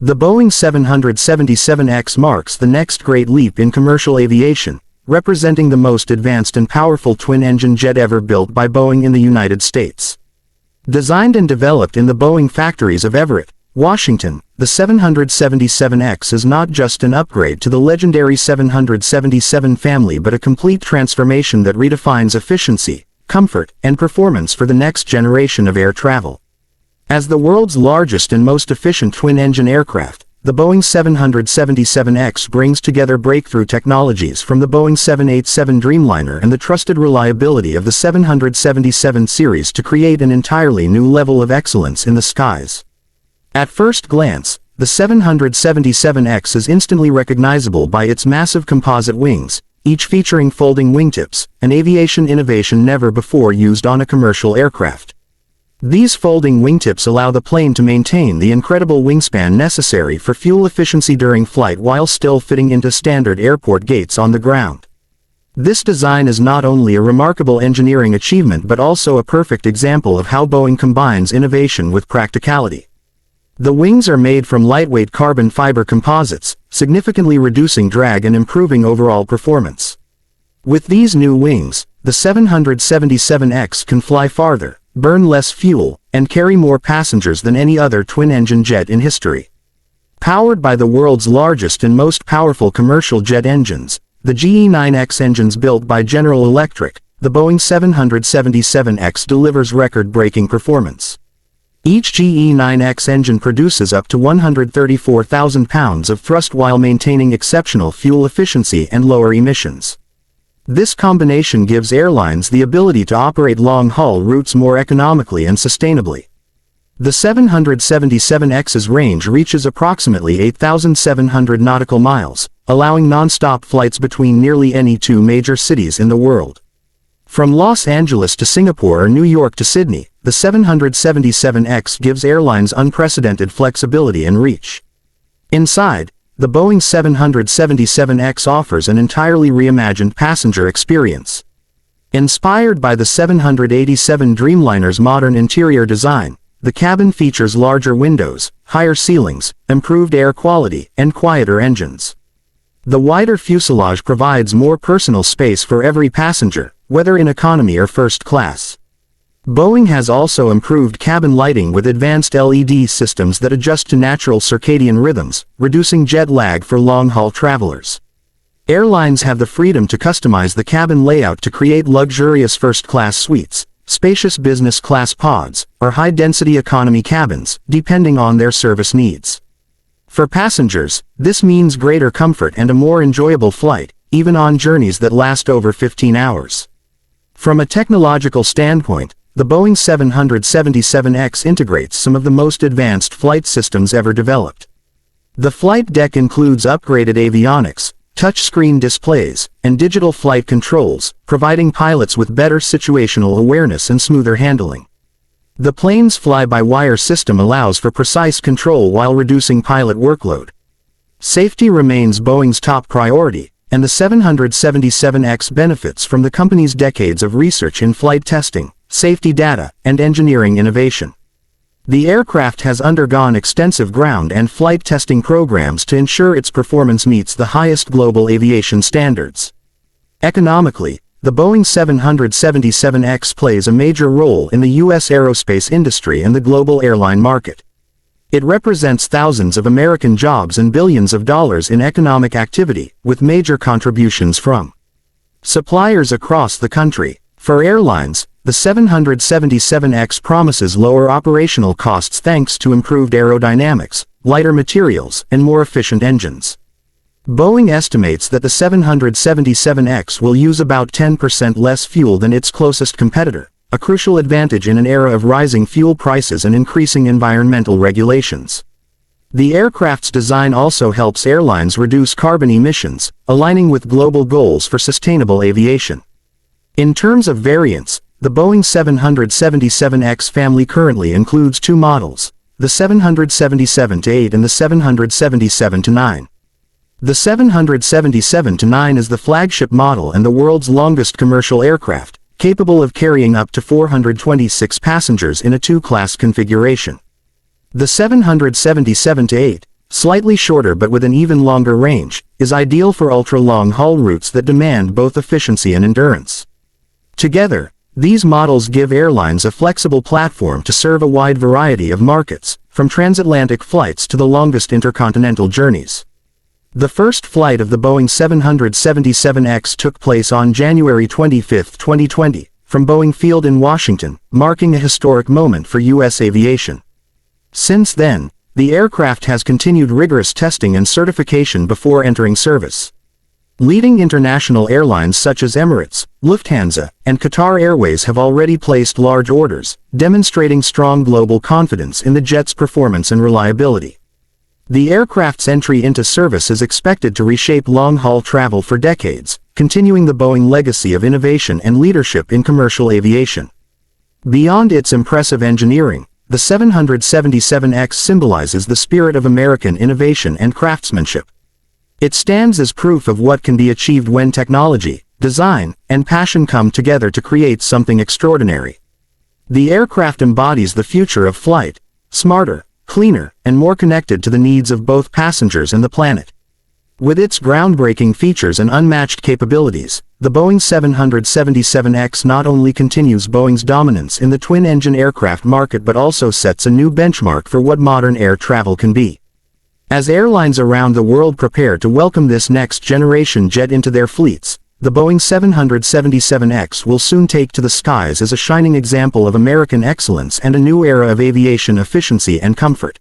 The Boeing 777X marks the next great leap in commercial aviation, representing the most advanced and powerful twin-engine jet ever built by Boeing in the United States. Designed and developed in the Boeing factories of Everett, Washington, the 777X is not just an upgrade to the legendary 777 family but a complete transformation that redefines efficiency, comfort, and performance for the next generation of air travel. As the world's largest and most efficient twin-engine aircraft, the Boeing 777X brings together breakthrough technologies from the Boeing 787 Dreamliner and the trusted reliability of the 777 series to create an entirely new level of excellence in the skies. At first glance, the 777X is instantly recognizable by its massive composite wings, each featuring folding wingtips, an aviation innovation never before used on a commercial aircraft. These folding wingtips allow the plane to maintain the incredible wingspan necessary for fuel efficiency during flight while still fitting into standard airport gates on the ground. This design is not only a remarkable engineering achievement but also a perfect example of how Boeing combines innovation with practicality. The wings are made from lightweight carbon fiber composites, significantly reducing drag and improving overall performance. With these new wings, the 777X can fly farther, burn less fuel, and carry more passengers than any other twin-engine jet in history. Powered by the world's largest and most powerful commercial jet engines, the GE9X engines built by General Electric, the Boeing 777X delivers record-breaking performance. Each GE9X engine produces up to 134,000 pounds of thrust while maintaining exceptional fuel efficiency and lower emissions. This combination gives airlines the ability to operate long-haul routes more economically and sustainably. The 777X's range reaches approximately 8,700 nautical miles, allowing non-stop flights between nearly any two major cities in the world. From Los Angeles to Singapore or New York to Sydney, the 777X gives airlines unprecedented flexibility and reach. Inside, the Boeing 777X offers an entirely reimagined passenger experience. Inspired by the 787 Dreamliner's modern interior design, the cabin features larger windows, higher ceilings, improved air quality, and quieter engines. The wider fuselage provides more personal space for every passenger, whether in economy or first class. Boeing has also improved cabin lighting with advanced LED systems that adjust to natural circadian rhythms, reducing jet lag for long-haul travelers. Airlines have the freedom to customize the cabin layout to create luxurious first-class suites, spacious business-class pods, or high-density economy cabins, depending on their service needs. For passengers, this means greater comfort and a more enjoyable flight, even on journeys that last over 15 hours. From a technological standpoint, the Boeing 777X integrates some of the most advanced flight systems ever developed. The flight deck includes upgraded avionics, touchscreen displays, and digital flight controls, providing pilots with better situational awareness and smoother handling. The plane's fly-by-wire system allows for precise control while reducing pilot workload. Safety remains Boeing's top priority, and the 777X benefits from the company's decades of research in flight testing, safety data, and engineering innovation. The aircraft has undergone extensive ground and flight testing programs to ensure its performance meets the highest global aviation standards. Economically, the Boeing 777X plays a major role in the U.S. aerospace industry and the global airline market. It represents thousands of American jobs and billions of dollars in economic activity, with major contributions from suppliers across the country. For airlines, the 777X promises lower operational costs thanks to improved aerodynamics, lighter materials, and more efficient engines. Boeing estimates that the 777X will use about 10% less fuel than its closest competitor, a crucial advantage in an era of rising fuel prices and increasing environmental regulations. The aircraft's design also helps airlines reduce carbon emissions, aligning with global goals for sustainable aviation. In terms of variants, the Boeing 777X family currently includes two models, the 777-8 and the 777-9. The 777-9 is the flagship model and the world's longest commercial aircraft, capable of carrying up to 426 passengers in a two-class configuration. The 777-8, Slightly shorter but with an even longer range, is ideal for ultra-long haul routes that demand both efficiency and endurance. Together, these models give airlines a flexible platform to serve a wide variety of markets, from transatlantic flights to the longest intercontinental journeys. The first flight of the Boeing 777X took place on January 25, 2020, from Boeing Field in Washington, marking a historic moment for U.S. aviation. Since then, the aircraft has continued rigorous testing and certification before entering service. Leading international airlines such as Emirates, Lufthansa, and Qatar Airways have already placed large orders, demonstrating strong global confidence in the jet's performance and reliability. The aircraft's entry into service is expected to reshape long-haul travel for decades, continuing the Boeing legacy of innovation and leadership in commercial aviation. Beyond its impressive engineering, the 777X symbolizes the spirit of American innovation and craftsmanship. It stands as proof of what can be achieved when technology, design, and passion come together to create something extraordinary. The aircraft embodies the future of flight, smarter, cleaner, and more connected to the needs of both passengers and the planet. With its groundbreaking features and unmatched capabilities, the Boeing 777X not only continues Boeing's dominance in the twin-engine aircraft market but also sets a new benchmark for what modern air travel can be. As airlines around the world prepare to welcome this next-generation jet into their fleets, the Boeing 777X will soon take to the skies as a shining example of American excellence and a new era of aviation efficiency and comfort.